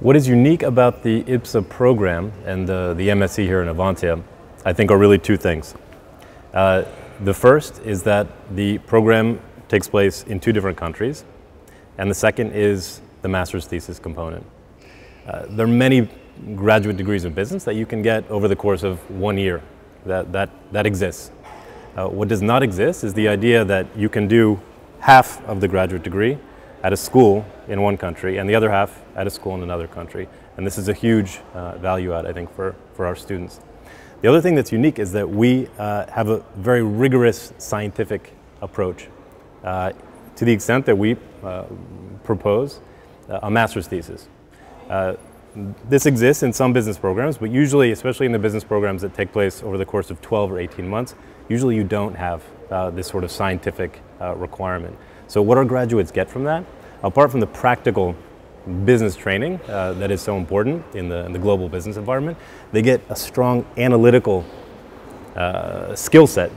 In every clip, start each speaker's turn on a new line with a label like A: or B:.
A: What is unique about the IBSA program and the MSc here in Novancia, I think, are really two things. The first is that the program takes place in two different countries, and the second is the master's thesis component. There are many graduate degrees of business that you can get over the course of 1 year. That exists. What does not exist is the idea that you can do half of the graduate degree at a school in one country and the other half at a school in another country. And this is a huge value add, I think, for our students. The other thing that's unique is that we have a very rigorous scientific approach to the extent that we propose a master's thesis. This exists in some business programs, but usually, especially in the business programs that take place over the course of 12 or 18 months, usually you don't have this sort of scientific requirement. So what our graduates get from that, apart from the practical business training that is so important in the global business environment, they get a strong analytical skill set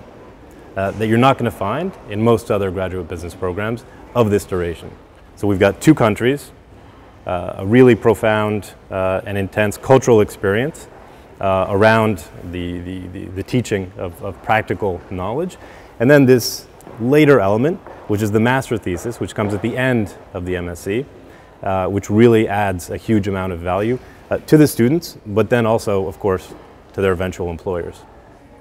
A: that you're not going to find in most other graduate business programs of this duration. So we've got two countries, a really profound and intense cultural experience around the teaching of practical knowledge, and then this later element, which is the master thesis, which comes at the end of the MSc, which really adds a huge amount of value to the students, but then also, of course, to their eventual employers.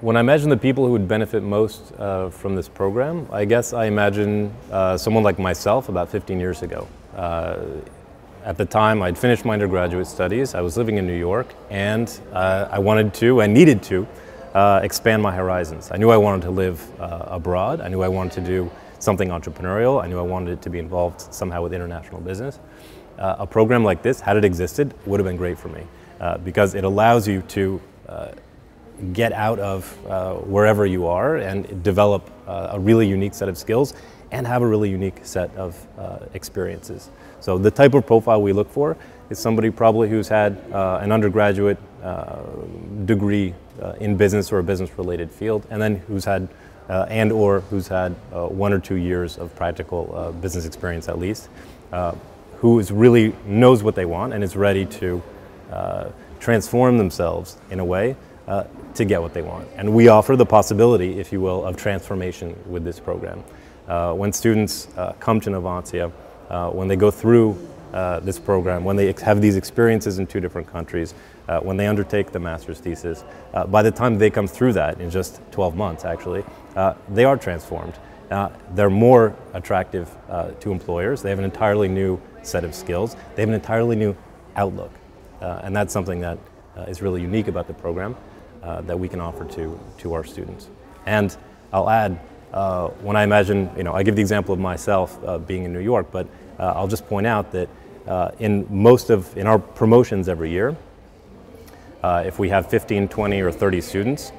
A: When I imagine the people who would benefit most from this program, I guess I imagine someone like myself about 15 years ago. At the time, I'd finished my undergraduate studies, I was living in New York, and I wanted to, and needed to, expand my horizons. I knew I wanted to live abroad, I knew I wanted to do something entrepreneurial, I knew I wanted to be involved somehow with international business. A program like this, had it existed, would have been great for me, because it allows you to get out of wherever you are and develop a really unique set of skills and have a really unique set of experiences. So the type of profile we look for is somebody probably who's had an undergraduate degree in business or a business-related field, and then who's had who's had 1 or 2 years of practical business experience at least, who really knows what they want and is ready to transform themselves in a way to get what they want. And we offer the possibility, if you will, of transformation with this program. When students come to Novancia, when they go through this program, when they have these experiences in two different countries, when they undertake the master's thesis, by the time they come through that, in just 12 months actually, they are transformed. They're more attractive to employers. They have an entirely new set of skills. They have an entirely new outlook. And that's something that is really unique about the program that we can offer to our students. And I'll add, when I imagine, I give the example of myself being in New York, but I'll just point out that in our promotions every year, if we have 15, 20, or 30 students,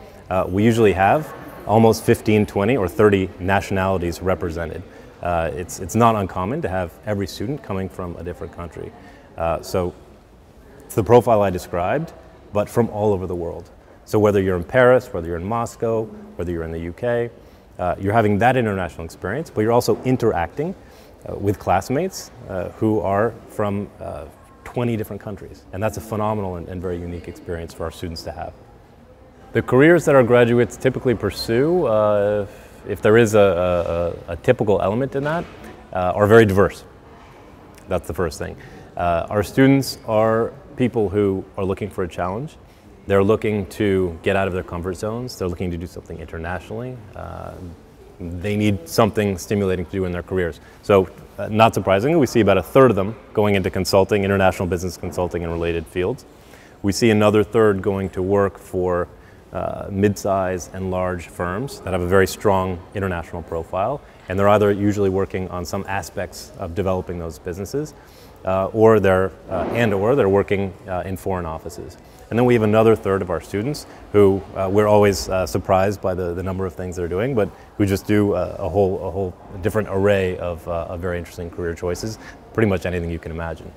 A: we usually have almost 15, 20, or 30 nationalities represented. It's not uncommon to have every student coming from a different country. So it's the profile I described, but from all over the world. So whether you're in Paris, whether you're in Moscow, whether you're in the UK, you're having that international experience, but you're also interacting with classmates who are from 20 different countries. And that's a phenomenal and very unique experience for our students to have. The careers that our graduates typically pursue, if there is a typical element in that, are very diverse. That's the first thing. Our students are people who are looking for a challenge. They're looking to get out of their comfort zones. They're looking to do something internationally. They need something stimulating to do in their careers. So, not surprisingly, we see about 1/3 of them going into consulting, international business consulting and related fields. We see another 1/3 going to work for mid-size and large firms that have a very strong international profile, and they're either usually working on some aspects of developing those businesses, or they're working in foreign offices. And then we have another 1/3 of our students who we're always surprised by the number of things they're doing, but who just do a whole different array of very interesting career choices, pretty much anything you can imagine.